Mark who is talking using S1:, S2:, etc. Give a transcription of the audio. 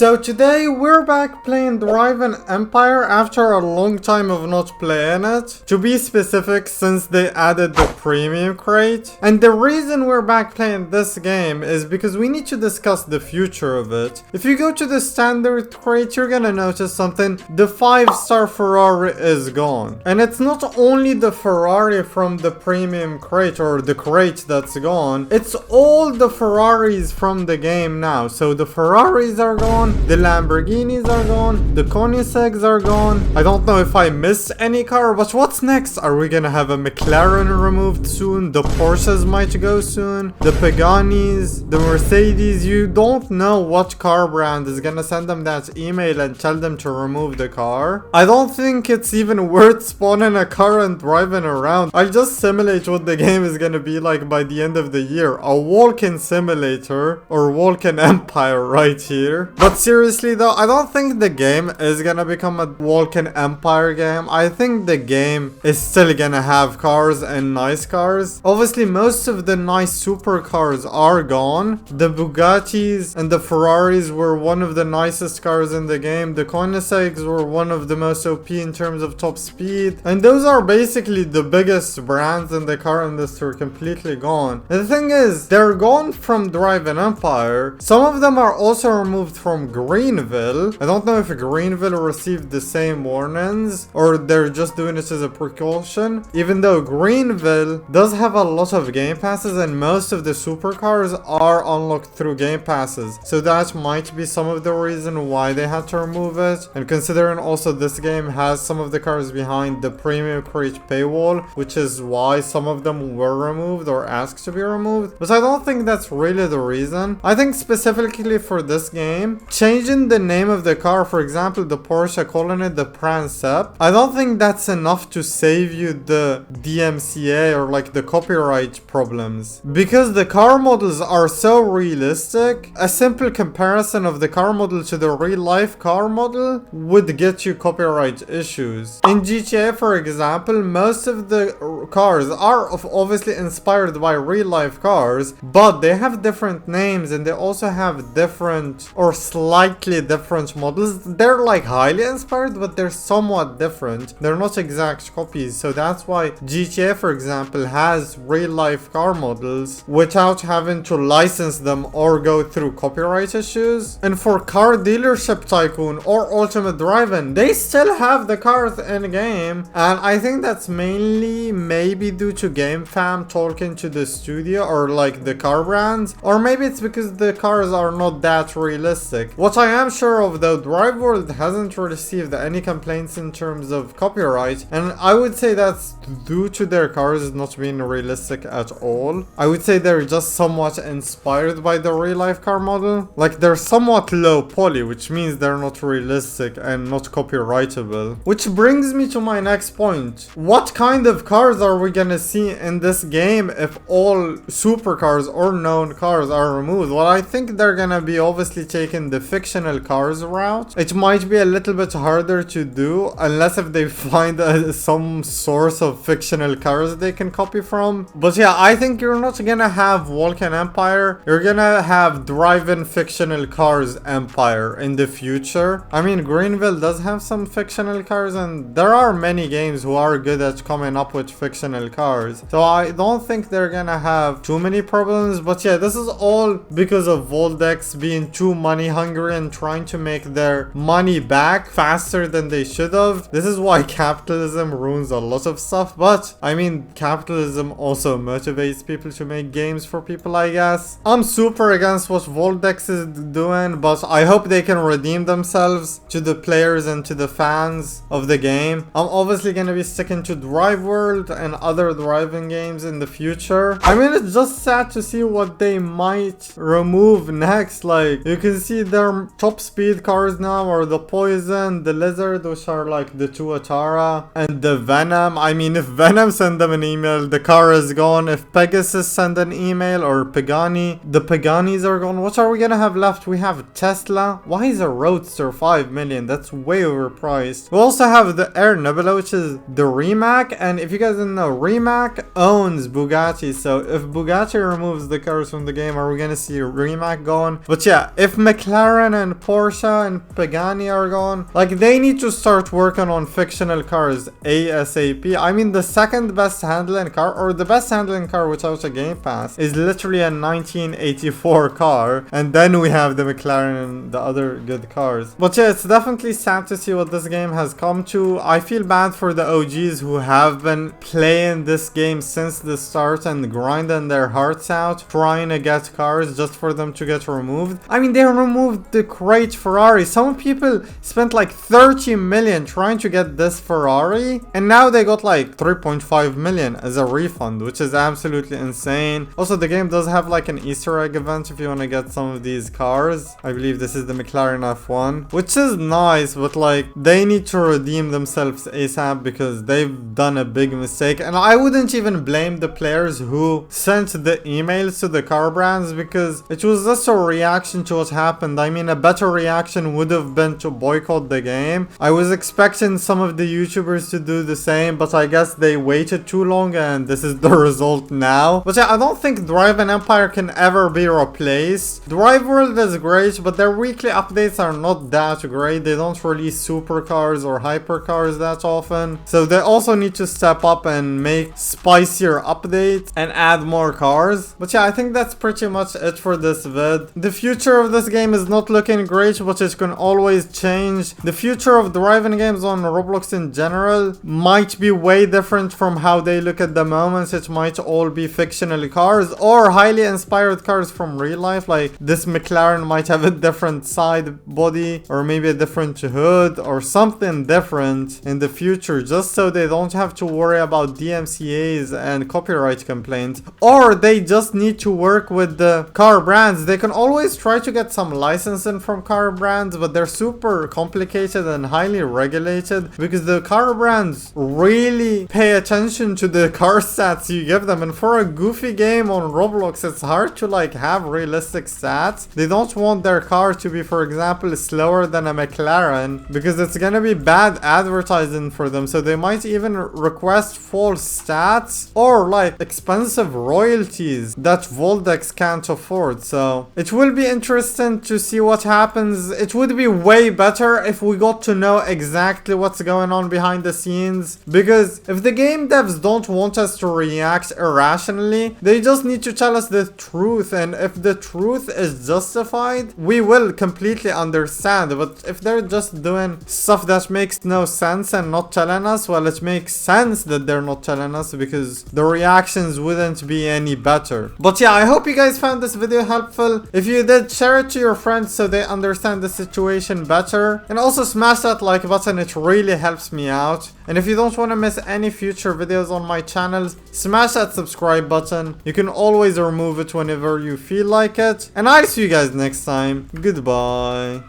S1: So today we're back playing Driving Empire after a long time of not playing it. To be specific, since they added the premium crate. And the reason we're back playing this game is because we need to discuss the future of it. If you go to the standard crate, you're gonna notice something. The 5-star Ferrari is gone. And it's not only the Ferrari from the premium crate or the crate that's gone. It's all the Ferraris from the game now. So the Ferraris are gone. The Lamborghinis are gone, the Koenigseggs are gone. I don't know if I missed any car, but what's next? Are we gonna have a McLaren removed soon? The Porsches might go soon. The Pagani's, the Mercedes. You don't know what car brand is gonna send them that email and tell them to remove the car. I don't think it's even worth spawning a car and driving around. I'll just simulate what the game is gonna be like by the end of the year. A walk-in simulator or walk-in empire right here. But seriously though, I don't think the game is gonna become a walk-in empire game. I think the game is still gonna have cars and nice cars. Obviously, most of the nice supercars are gone. The Bugattis and the Ferraris were one of the nicest cars in the game. The Koenigseggs were one of the most OP in terms of top speed. And those are basically the biggest brands in the car industry completely gone. And the thing is, they're gone from Driving Empire. Some of them are also removed from Greenville. I don't know if Greenville received the same warnings or they're just doing it as a precaution. Even though Greenville does have a lot of game passes and most of the supercars are unlocked through game passes. So that might be some of the reason why they had to remove it. And considering also this game has some of the cars behind the premium crate paywall, which is why some of them were removed or asked to be removed. But I don't think that's really the reason. I think specifically for this game, changing the name of the car, for example the Porsche, calling it the Princeps, I don't think that's enough to save you the DMCA or like the copyright problems, because the car models are so realistic. A simple comparison of the car model to the real life car model would get you copyright issues. In GTA, for example, most of the cars are obviously inspired by real life cars, but they have different names and they also have different or slightly different models. They're like highly inspired, but they're somewhat different. They're not exact copies. So that's why GTA, for example, has real life car models without having to license them or go through copyright issues. And for Car Dealership Tycoon or Ultimate Driving, they still have the cars in game. And I think that's mainly maybe due to GameFam talking to the studio or like the car brands, or maybe it's because the cars are not that realistic. What I am sure of though, Drive World hasn't received any complaints in terms of copyright, and I would say that's due to their cars not being realistic at all. I would say they're just somewhat inspired by the real life car model. Like they're somewhat low poly, which means they're not realistic and not copyrightable. Which brings me to my next point. What kind of cars are we gonna see in this game if all supercars or known cars are removed? Well, I think they're gonna be obviously taking the fictional cars route. It might be a little bit harder to do unless if they find some source of fictional cars they can copy from. But yeah, I think you're not gonna have Walk-in Empire. You're gonna have Drive-in fictional cars empire in the future. I mean, Greenville does have some fictional cars and there are many games who are good at coming up with fictional cars. So I don't think they're gonna have too many problems. But yeah, this is all because of Voldex being too money hungry and trying to make their money back faster than they should have. This is why capitalism ruins a lot of stuff. But I mean, capitalism also motivates people to make games for people, I guess. I'm super against what Voldex is doing, but I hope they can redeem themselves to the players and to the fans of the game. I'm obviously gonna be sticking to Drive World and other driving games in the future. I mean, it's just sad to see what they might remove next. Like, you can see their top speed cars now are the Poison, the Lizard, which are like the two Atara, and the Venom. I mean, if Venom send them an email, the car is gone. If Pegasus send an email or Pagani, the Paganis are gone. What are we gonna have left? We have Tesla. Why is a Roadster 5 million? That's way overpriced. We also have the Air Nebula, which is the Rimac. And if you guys didn't know, Rimac owns Bugatti. So if Bugatti removes the cars from the game, are we gonna see Rimac gone? But yeah, if McLaren McLaren and Porsche and Pagani are gone. Like, they need to start working on fictional cars ASAP. I mean, the second best handling car, or the best handling car without a Game Pass, is literally a 1984 car. And then we have the McLaren and the other good cars. But yeah, it's definitely sad to see what this game has come to. I feel bad for the OGs who have been playing this game since the start and grinding their hearts out, trying to get cars just for them to get removed. I mean, they removed the great Ferrari. Some people spent like 30 million trying to get this Ferrari, and now they got like 3.5 million as a refund, which is absolutely insane. Also, the game does have like an Easter egg event if you want to get some of these cars. I believe this is the McLaren F1, which is nice, but like, they need to redeem themselves ASAP because they've done a big mistake. And I wouldn't even blame the players who sent the emails to the car brands, because it was just a reaction to what happened. I mean, a better reaction would have been to boycott the game. I was expecting some of the YouTubers to do the same, but I guess they waited too long and this is the result now. But yeah, I don't think Drive and Empire can ever be replaced. Drive World is great, but their weekly updates are not that great. They don't release supercars or hypercars that often. So they also need to step up and make spicier updates and add more cars. But yeah, I think that's pretty much it for this vid. The future of this game is not looking great, but it can always change. The future of driving games on Roblox in general might be way different from how they look at the moment. It might all be fictional cars or highly inspired cars from real life. Like, this McLaren might have a different side body or maybe a different hood or something different in the future, just so they don't have to worry about DMCAs and copyright complaints. Or they just need to work with the car brands. They can always try to get some licensing from car brands, but they're super complicated and highly regulated because the car brands really pay attention to the car stats you give them. And for a goofy game on Roblox, it's hard to like have realistic stats. They don't want their car to be, for example, slower than a McLaren because it's gonna be bad advertising for them. So they might even request false stats or like expensive royalties that Voldex can't afford. So it will be interesting to see what happens. It would be way better if we got to know exactly what's going on behind the scenes, because if the game devs don't want us to react irrationally, they just need to tell us the truth, and if the truth is justified, we will completely understand. But if they're just doing stuff that makes no sense and not telling us, well, it makes sense that they're not telling us because the reactions wouldn't be any better. But yeah, I hope you guys found this video helpful. If you did, share it to your friends so they understand the situation better, and also smash that like button. It really helps me out. And if you don't want to miss any future videos on my channel, smash that subscribe button. You can always remove it whenever you feel like it. And I'll see you guys next time. Goodbye.